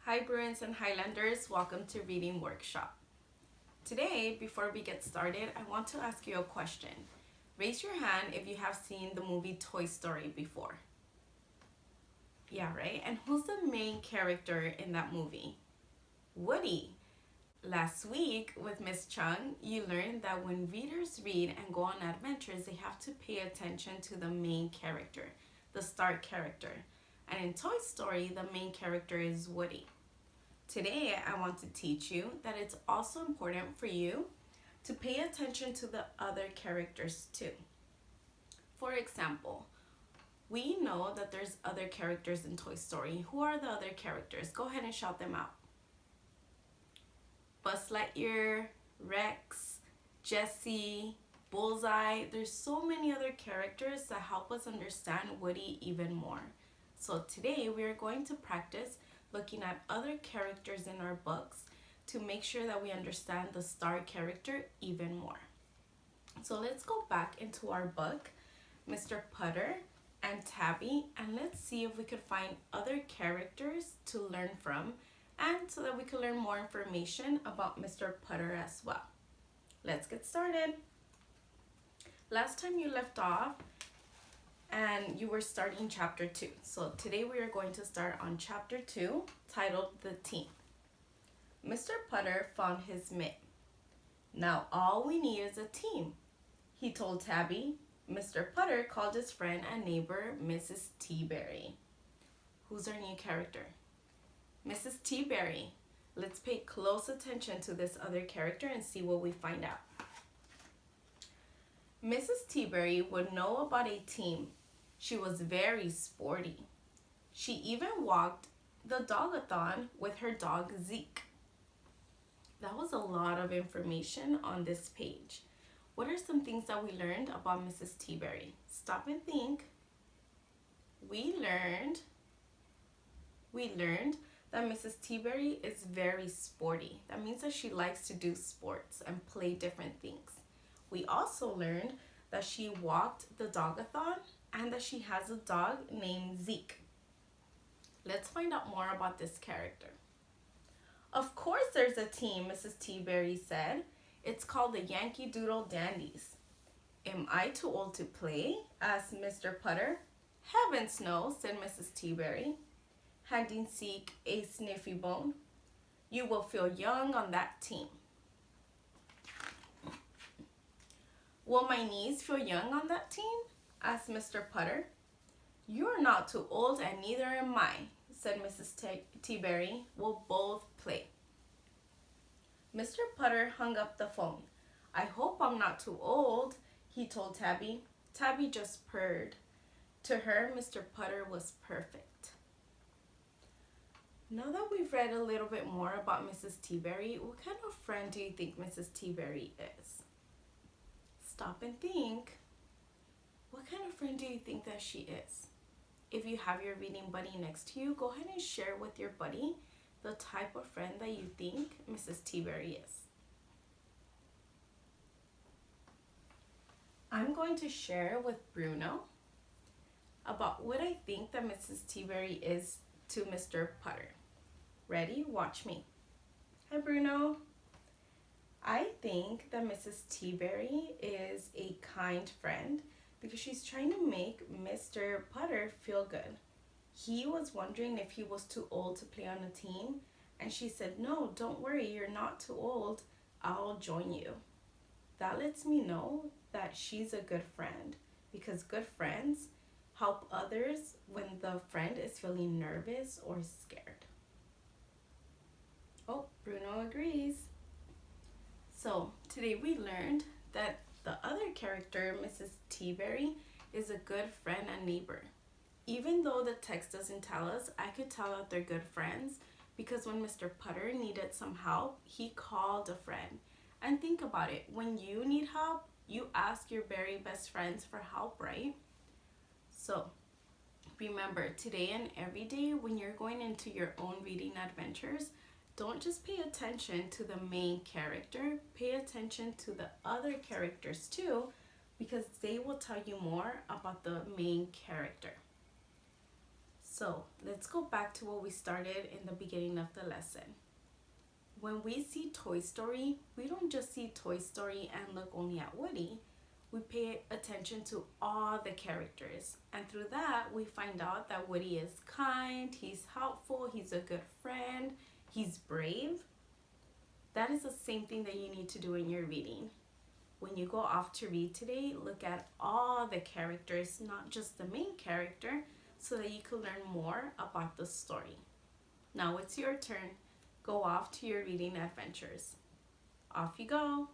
Hi Bruins and Highlanders, welcome to Reading Workshop. Today, before we get started, I want to ask you a question. Raise your hand if you have seen the movie Toy Story before. Yeah, right? And who's the main character in that movie? Woody. Last week with Miss Chung, you learned that when readers read and go on adventures, they have to pay attention to the main character, the star character. And in Toy Story, the main character is Woody. Today, I want to teach you that it's also important for you to pay attention to the other characters too. For example, we know that there's other characters in Toy Story. Who are the other characters? Go ahead and shout them out. Buzz Lightyear, Rex, Jessie, Bullseye. There's so many other characters that help us understand Woody even more. So today we are going to practice looking at other characters in our books to make sure that we understand the star character even more. So let's go back into our book, Mr. Putter and Tabby, and let's see if we could find other characters to learn from and so that we can learn more information about Mr. Putter as well. Let's get started. Last time you left off and you were starting chapter 2. So today we are going to start on chapter 2 titled The Team. Mr. Putter found his mitt. Now all we need is a team, he told Tabby. Mr. Putter called his friend and neighbor, Mrs. T-Berry. Who's our new character? Mrs. T-Berry. Let's pay close attention to this other character and see what we find out. Mrs. T-Berry would know about a team. She was very sporty. She even walked the dog-a-thon with her dog Zeke. That was a lot of information on this page. What are some things that we learned about Mrs. T-Berry? Stop and think. We learned that Mrs. T-Berry is very sporty. That means that she likes to do sports and play different things. We also learned that she walked the dog-a-thon and that she has a dog named Zeke. Let's find out more about this character. Of course there's a team, Mrs. T-Berry said. It's called the Yankee Doodle Dandies. Am I too old to play? Asked Mr. Putter. Heavens no, said Mrs. T-Berry, handing Zeke a sniffy bone. You will feel young on that team. Will my knees feel young on that team? Asked Mr. Putter. You're not too old and neither am I, said Mrs. T-Berry. We'll both play. Mr. Putter hung up the phone. I hope I'm not too old, he told Tabby. Tabby just purred. To her, Mr. Putter was perfect. Now that we've read a little bit more about Mrs. T-Berry, what kind of friend do you think Mrs. T-Berry is? Stop and think. What kind of friend do you think that she is? If you have your reading buddy next to you, go ahead and share with your buddy the type of friend that you think Mrs. T-Berry is. I'm going to share with Bruno about what I think that Mrs. T-Berry is to Mr. Putter. Ready? Watch me. Hi, Bruno. I think that Mrs. T-Berry is a kind friend because she's trying to make Mr. Putter feel good. He was wondering if he was too old to play on a team, and she said, no, don't worry, you're not too old. I'll join you. That lets me know that she's a good friend because good friends help others when the friend is feeling nervous or scared. Oh, Bruno agrees. So today we learned that the other character, Mrs. T-Berry, is a good friend and neighbor. Even though the text doesn't tell us, I could tell that they're good friends because when Mr. Putter needed some help, he called a friend. And think about it, when you need help, you ask your very best friends for help, right? So remember, today and every day when you're going into your own reading adventures, don't just pay attention to the main character, pay attention to the other characters too, because they will tell you more about the main character. So let's go back to what we started in the beginning of the lesson. When we see Toy Story, we don't just see Toy Story and look only at Woody. We pay attention to all the characters, and through that we find out that Woody is kind, he's helpful, he's a good friend, he's brave. That is the same thing that you need to do in your reading. When you go off to read today, look at all the characters, not just the main character, so that you can learn more about the story. Now it's your turn. Go off to your reading adventures. Off you go.